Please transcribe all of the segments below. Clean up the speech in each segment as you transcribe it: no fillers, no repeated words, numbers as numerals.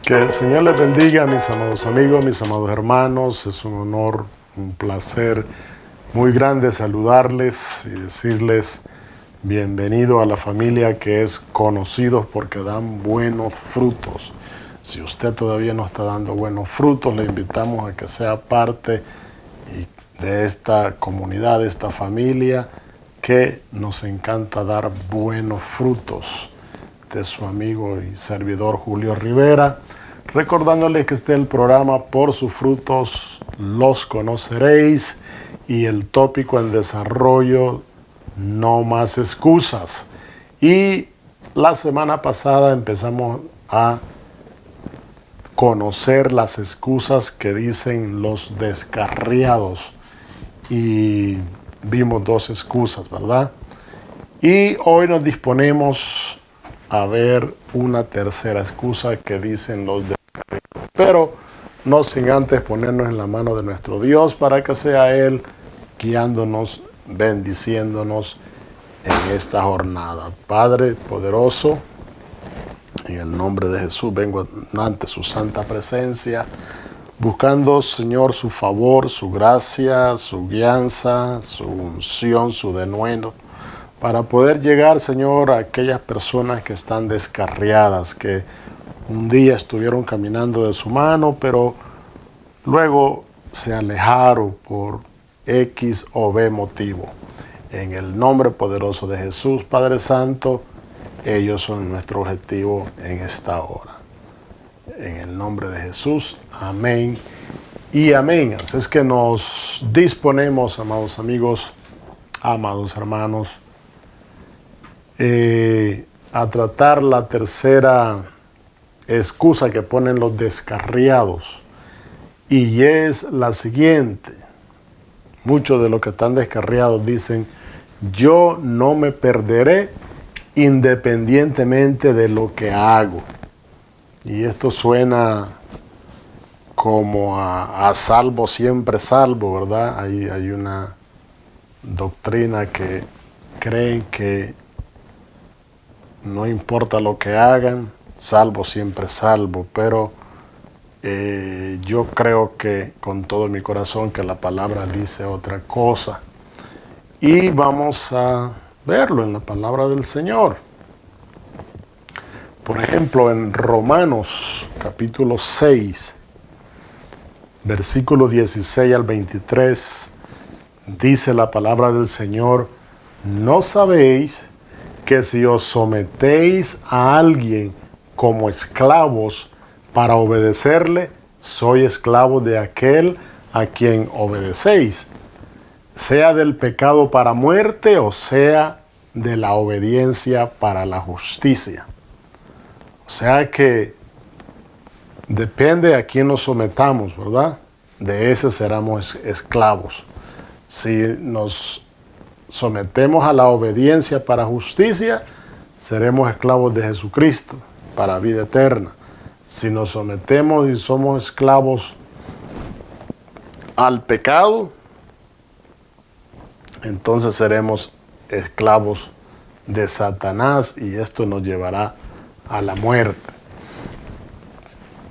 Que el Señor les bendiga, mis amados amigos, mis amados hermanos. Es un honor, un placer muy grande saludarles y decirles bienvenido a la familia que es conocidos porque dan buenos frutos. Si usted todavía no está dando buenos frutos, le invitamos a que sea parte de esta comunidad, de esta familia, que nos encanta dar buenos frutos. De su amigo y servidor Julio Rivera, recordándoles que el programa Por sus frutos los conoceréis, y el tópico en desarrollo, no más excusas. Y la semana pasada empezamos a conocer las excusas que dicen los descarriados, y vimos dos excusas, ¿verdad? Y hoy nos disponemos a ver una tercera excusa que dicen los descarriados, pero no sin antes ponernos en la mano de nuestro Dios para que sea Él guiándonos, bendiciéndonos en esta jornada. Padre poderoso, en el nombre de Jesús vengo ante su santa presencia, buscando, Señor, su favor, su gracia, su guianza, su unción, su denuedo, para poder llegar, Señor, a aquellas personas que están descarriadas, que un día estuvieron caminando de su mano, pero luego se alejaron por X o B motivo. En el nombre poderoso de Jesús, Padre Santo, ellos son nuestro objetivo en esta hora. En el nombre de Jesús, amén y amén. Así es que nos disponemos, amados amigos, amados hermanos, a tratar la tercera excusa que ponen los descarriados, y es la siguiente. Muchos de los que están descarriados dicen: yo no me perderé independientemente de lo que hago. Y esto suena como a salvo siempre salvo, ¿verdad? Hay una doctrina que creen que no importa lo que hagan, salvo siempre salvo, pero yo creo que con todo mi corazón que la palabra dice otra cosa. Y vamos a verlo en la palabra del Señor. Por ejemplo, en Romanos capítulo 6, versículos 16 al 23, dice la palabra del Señor: ¿no sabéis que si os sometéis a alguien como esclavos para obedecerle, sois esclavos de aquel a quien obedecéis, sea del pecado para muerte o sea de la obediencia para la justicia? O sea que depende a quién nos sometamos, ¿verdad? De ese seremos esclavos. Si nos sometemos a la obediencia para justicia, seremos esclavos de Jesucristo para vida eterna. Si nos sometemos y somos esclavos al pecado, entonces seremos esclavos de Satanás, y esto nos llevará a la muerte.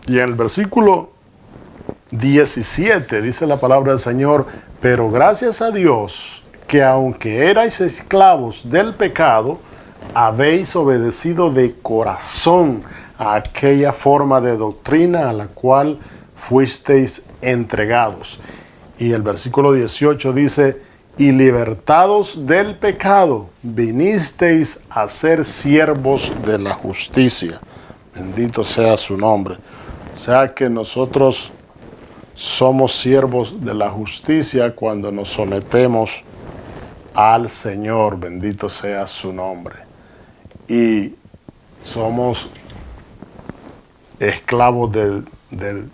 Y en el versículo 17 dice la palabra del Señor: pero gracias a Dios que aunque erais esclavos del pecado, habéis obedecido de corazón a aquella forma de doctrina a la cual fuisteis entregados. Y el versículo 18 dice: y libertados del pecado, vinisteis a ser siervos de la justicia. Bendito sea su nombre. O sea que nosotros somos siervos de la justicia cuando nos sometemos al Señor. Bendito sea su nombre. Y somos esclavos del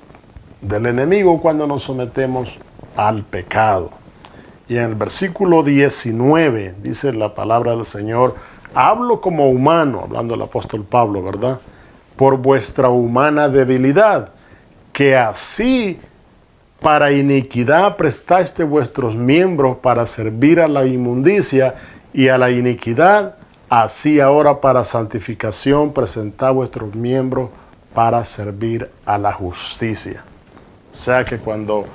enemigo cuando nos sometemos al pecado. Y en el versículo 19 dice la palabra del Señor: hablo como humano, hablando el apóstol Pablo, ¿verdad? Por vuestra humana debilidad, que así para iniquidad prestaste vuestros miembros para servir a la inmundicia y a la iniquidad, así ahora para santificación presentad vuestros miembros para servir a la justicia. O sea que cuando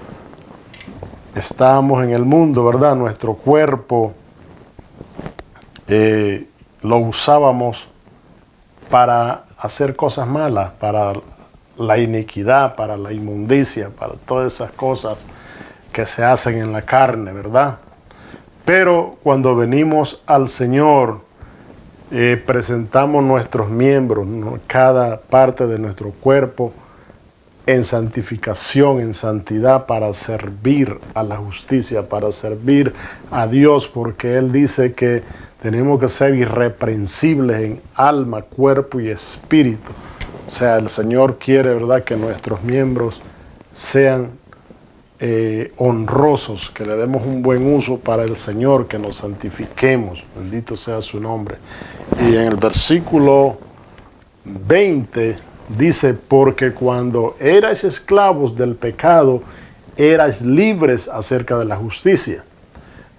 estábamos en el mundo, ¿verdad? Nuestro cuerpo lo usábamos para hacer cosas malas, para la iniquidad, para la inmundicia, para todas esas cosas que se hacen en la carne, ¿verdad? Pero cuando venimos al Señor, presentamos nuestros miembros, cada parte de nuestro cuerpo, en santificación, en santidad, para servir a la justicia, para servir a Dios, porque Él dice que tenemos que ser irreprensibles en alma, cuerpo y espíritu. O sea, el Señor quiere, ¿verdad?, que nuestros miembros sean honrosos, que le demos un buen uso para el Señor, que nos santifiquemos. Bendito sea su nombre. Y en el versículo 20 dice, porque cuando erais esclavos del pecado, erais libres acerca de la justicia.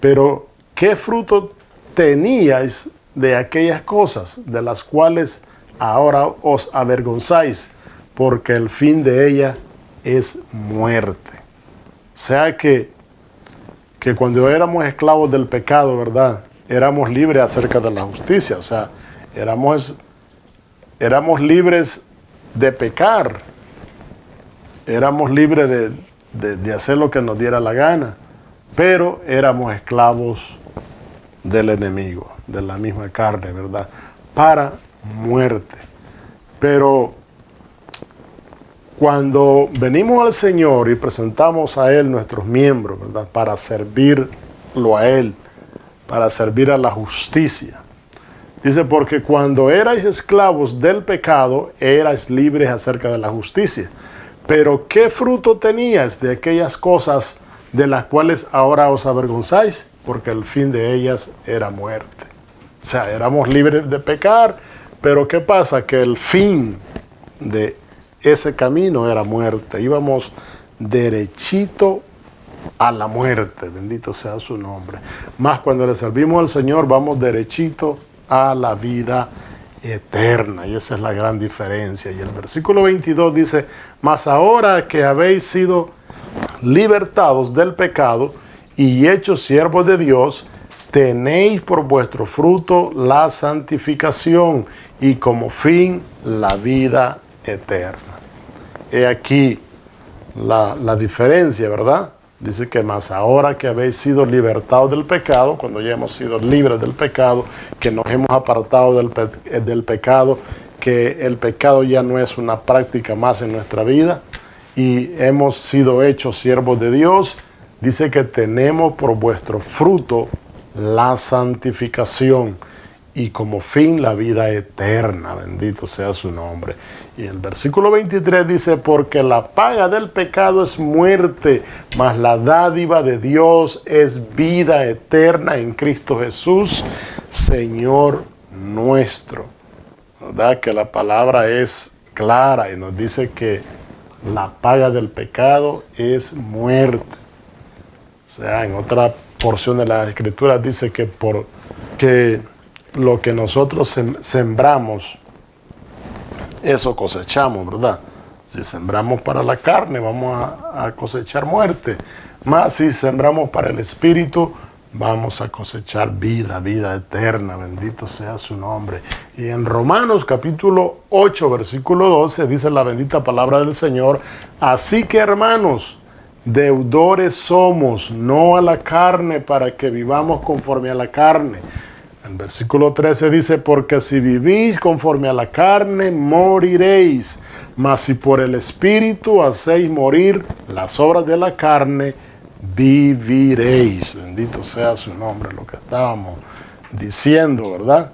Pero, ¿qué fruto teníais de aquellas cosas de las cuales ahora os avergonzáis? Porque el fin de ella es muerte. O sea que cuando éramos esclavos del pecado, ¿verdad?, éramos libres acerca de la justicia. O sea, éramos libres de pecar. Éramos libres de hacer lo que nos diera la gana. Pero éramos esclavos del enemigo, de la misma carne, ¿verdad?, para muerte. Pero cuando venimos al Señor y presentamos a Él nuestros miembros, ¿verdad?, para servirlo a Él, para servir a la justicia. Dice, porque cuando erais esclavos del pecado, erais libres acerca de la justicia. Pero ¿qué fruto teníais de aquellas cosas de las cuales ahora os avergonzáis? Porque el fin de ellas era muerte. O sea, éramos libres de pecar, pero ¿qué pasa? Que el fin de ese camino era muerte. Íbamos derechito a la muerte. Bendito sea su nombre. Más cuando le servimos al Señor, vamos derechito a la vida eterna. Y esa es la gran diferencia. Y el versículo 22 dice, mas ahora que habéis sido libertados del pecado y hechos siervos de Dios, tenéis por vuestro fruto la santificación y como fin la vida eterna. He aquí la diferencia, ¿verdad? Dice que más ahora que habéis sido libertados del pecado, cuando ya hemos sido libres del pecado, que nos hemos apartado del pecado, que el pecado ya no es una práctica más en nuestra vida y hemos sido hechos siervos de Dios, dice que tenemos por vuestro fruto la santificación y como fin la vida eterna. Bendito sea su nombre. Y el versículo 23 dice, porque la paga del pecado es muerte, mas la dádiva de Dios es vida eterna en Cristo Jesús, Señor nuestro. ¿Verdad? Que la palabra es clara y nos dice que la paga del pecado es muerte. O sea, en otra porción de las Escrituras dice que porque lo que nosotros sembramos, eso cosechamos, ¿verdad? Si sembramos para la carne, vamos a cosechar muerte. Más si sembramos para el Espíritu, vamos a cosechar vida eterna. Bendito sea su nombre. Y en Romanos capítulo 8, versículo 12, dice la bendita palabra del Señor, así que hermanos, deudores somos, no a la carne, para que vivamos conforme a la carne. El versículo 13 dice, porque si vivís conforme a la carne, moriréis. Mas si por el Espíritu hacéis morir las obras de la carne, viviréis. Bendito sea su nombre, lo que estábamos diciendo, ¿verdad?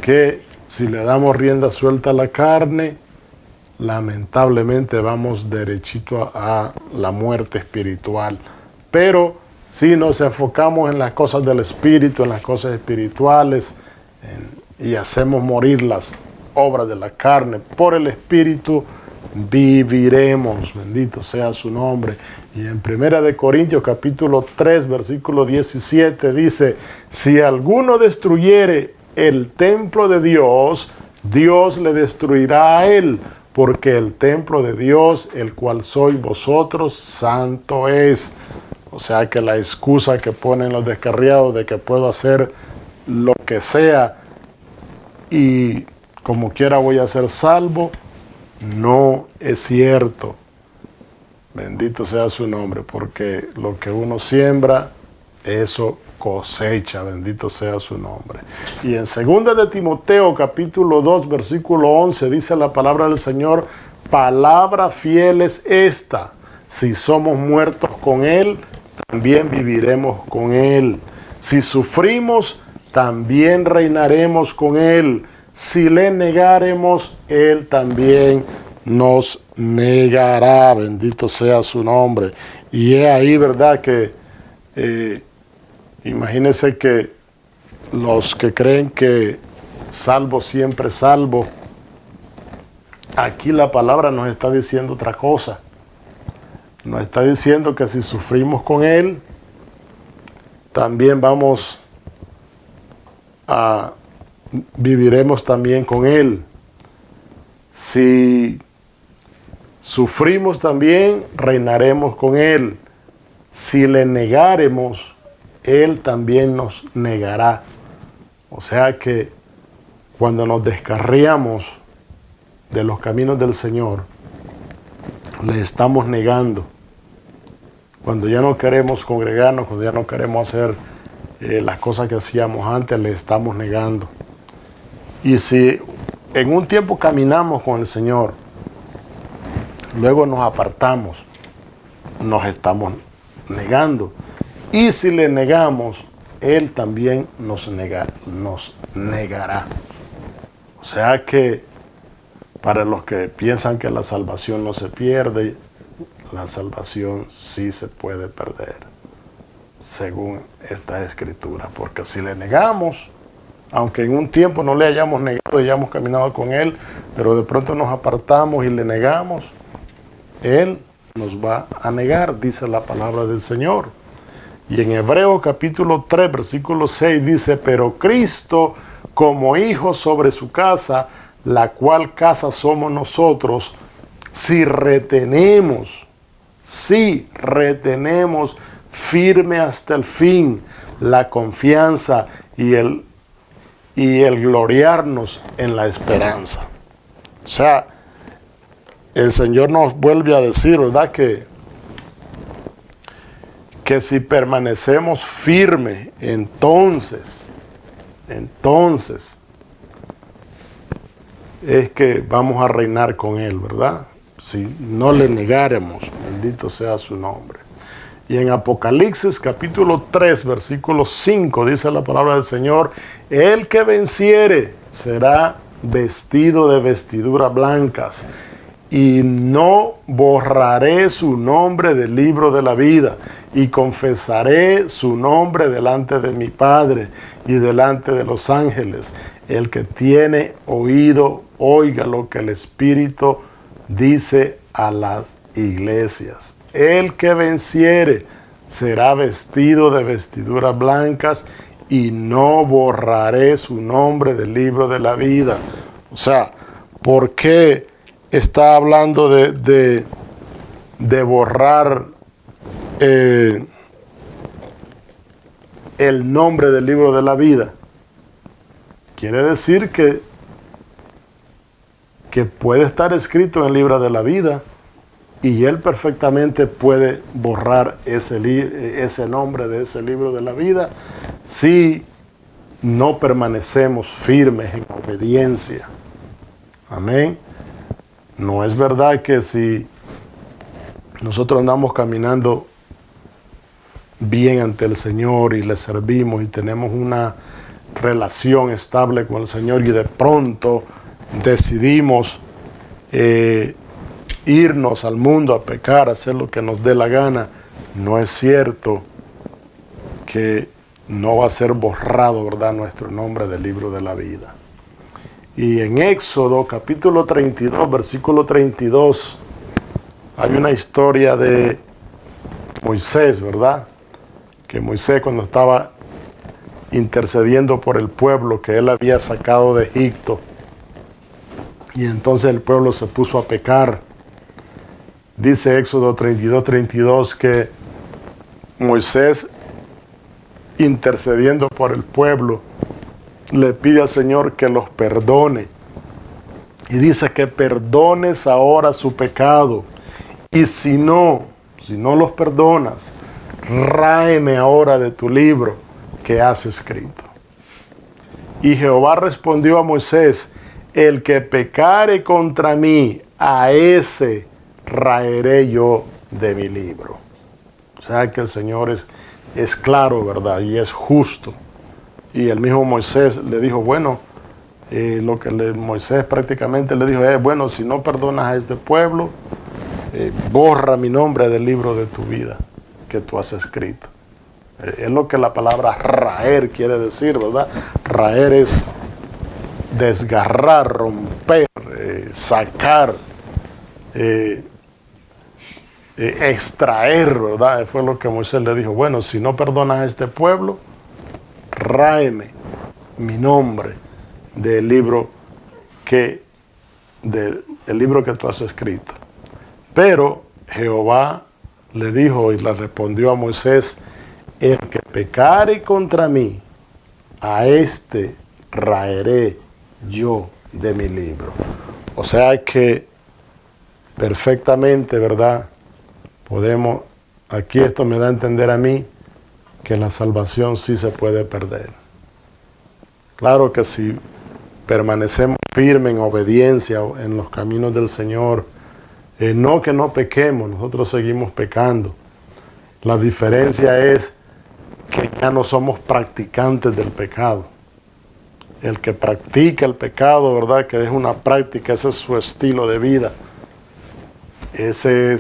Que si le damos rienda suelta a la carne, lamentablemente vamos derechito a la muerte espiritual. Pero si nos enfocamos en las cosas del Espíritu, en las cosas espirituales, y hacemos morir las obras de la carne por el Espíritu, viviremos. Bendito sea su nombre. Y en 1 Corintios capítulo 3, versículo 17 dice, si alguno destruyere el templo de Dios, Dios le destruirá a él, porque el templo de Dios, el cual sois vosotros, santo es. O sea que la excusa que ponen los descarriados de que puedo hacer lo que sea y como quiera voy a ser salvo, no es cierto. Bendito sea su nombre, porque lo que uno siembra, eso cosecha. Bendito sea su nombre. Y en 2 de Timoteo, capítulo 2, versículo 11, dice la palabra del Señor: palabra fiel es esta: si somos muertos con Él, también viviremos con Él. Si sufrimos, también reinaremos con Él. Si le negaremos, Él también nos negará. Bendito sea su nombre. Y es ahí, ¿verdad? Que imagínense que los que creen que salvo siempre salvo, aquí la palabra nos está diciendo otra cosa. Nos está diciendo que si sufrimos con Él, también viviremos también con Él. Si sufrimos también, reinaremos con Él. Si le negaremos, Él también nos negará. O sea que cuando nos descarriamos de los caminos del Señor, le estamos negando. Cuando ya no queremos congregarnos, cuando ya no queremos hacer las cosas que hacíamos antes, le estamos negando. Y si en un tiempo caminamos con el Señor, luego nos apartamos, nos estamos negando. Y si le negamos, Él también nos negará. O sea que para los que piensan que la salvación no se pierde, la salvación sí se puede perder, según esta escritura. Porque si le negamos, aunque en un tiempo no le hayamos negado, hayamos caminado con Él, pero de pronto nos apartamos y le negamos, Él nos va a negar, dice la palabra del Señor. Y en Hebreos capítulo 3, versículo 6 dice: pero Cristo como hijo sobre su casa, la cual casa somos nosotros, si retenemos firme hasta el fin la confianza y el gloriarnos en la esperanza. O sea, el Señor nos vuelve a decir, ¿verdad? Que si permanecemos firmes, entonces es que vamos a reinar con Él, ¿verdad? Si no le negáremos, bendito sea su nombre. Y en Apocalipsis capítulo 3, versículo 5, dice la palabra del Señor: el que venciere será vestido de vestiduras blancas, y no borraré su nombre del libro de la vida, y confesaré su nombre delante de mi Padre y delante de los ángeles. El que tiene oído, oiga lo que el Espíritu dice a las iglesias. El que venciere será vestido de vestiduras blancas, y no borraré su nombre del libro de la vida. O sea, ¿por qué está hablando de borrar el nombre del libro de la vida? Quiere decir que puede estar escrito en el libro de la vida, y Él perfectamente puede borrar ese nombre de ese libro de la vida si no permanecemos firmes en obediencia. Amén. No es verdad que si nosotros andamos caminando bien ante el Señor y le servimos y tenemos una relación estable con el Señor, y de pronto decidimos irnos al mundo a pecar, a hacer lo que nos dé la gana, no es cierto que no va a ser borrado, ¿verdad?, nuestro nombre del libro de la vida. Y en Éxodo capítulo 32, versículo 32, hay una historia de Moisés, ¿verdad? Que Moisés, cuando estaba intercediendo por el pueblo que él había sacado de Egipto, Y entonces el pueblo se puso a pecar. Dice Éxodo 32:32 que Moisés, intercediendo por el pueblo, le pide al Señor que los perdone. Y dice que perdones ahora su pecado. Y si no los perdonas, ráeme ahora de tu libro que has escrito. Y Jehová respondió a Moisés: el que pecare contra mí, a ese raeré yo de mi libro. O sea que el Señor es claro, ¿verdad? Y es justo. Y el mismo Moisés le dijo, bueno, Moisés prácticamente le dijo, bueno, si no perdonas a este pueblo, borra mi nombre del libro de tu vida que tú has escrito. Es lo que la palabra raer quiere decir, ¿verdad? Raer es desgarrar, romper, sacar, extraer, ¿verdad? Fue lo que Moisés le dijo, bueno, si no perdonas a este pueblo, ráeme mi nombre del libro que tú has escrito. Pero Jehová le dijo y le respondió a Moisés: el que pecare contra mí, a este raeré yo de mi libro. O sea que perfectamente, ¿verdad? Aquí esto me da a entender a mí que la salvación sí se puede perder. Claro que si permanecemos firmes en obediencia en los caminos del Señor, no que no pequemos, nosotros seguimos pecando. La diferencia es que ya no somos practicantes del pecado. El que practica el pecado, ¿verdad? Que es una práctica, ese es su estilo de vida. Ese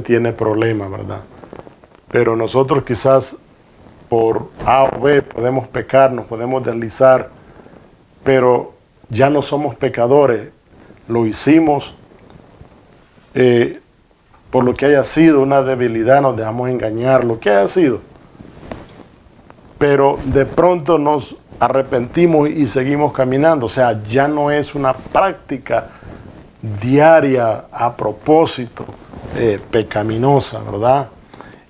tiene problemas, ¿verdad? Pero nosotros quizás por A o B podemos pecar, nos podemos deslizar, pero ya no somos pecadores. Lo hicimos por lo que haya sido, una debilidad, nos dejamos engañar, lo que haya sido. Pero de pronto nos arrepentimos y seguimos caminando. O sea, ya no es una práctica diaria a propósito pecaminosa, ¿verdad?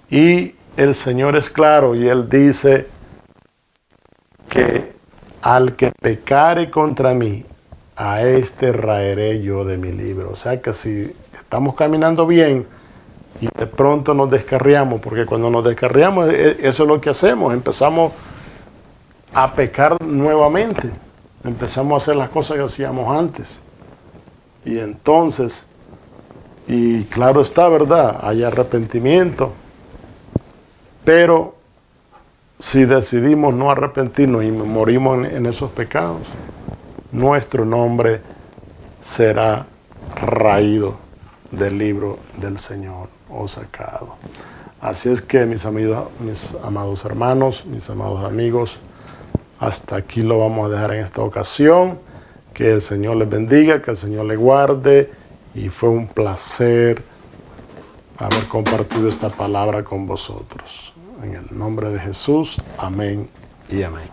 Y el Señor es claro y Él dice que al que pecare contra mí, a este raeré yo de mi libro. O sea que si estamos caminando bien y de pronto nos descarriamos, porque cuando nos descarriamos eso es lo que hacemos, empezamos a pecar nuevamente, empezamos a hacer las cosas que hacíamos antes. Y entonces, y claro está, ¿verdad? Hay arrepentimiento, pero si decidimos no arrepentirnos y morimos en esos pecados, nuestro nombre será raído del libro del Señor o sacado. Así es que mis amados hermanos, mis amados amigos, hasta aquí lo vamos a dejar en esta ocasión. Que el Señor les bendiga, que el Señor les guarde, y fue un placer haber compartido esta palabra con vosotros. En el nombre de Jesús, amén y amén.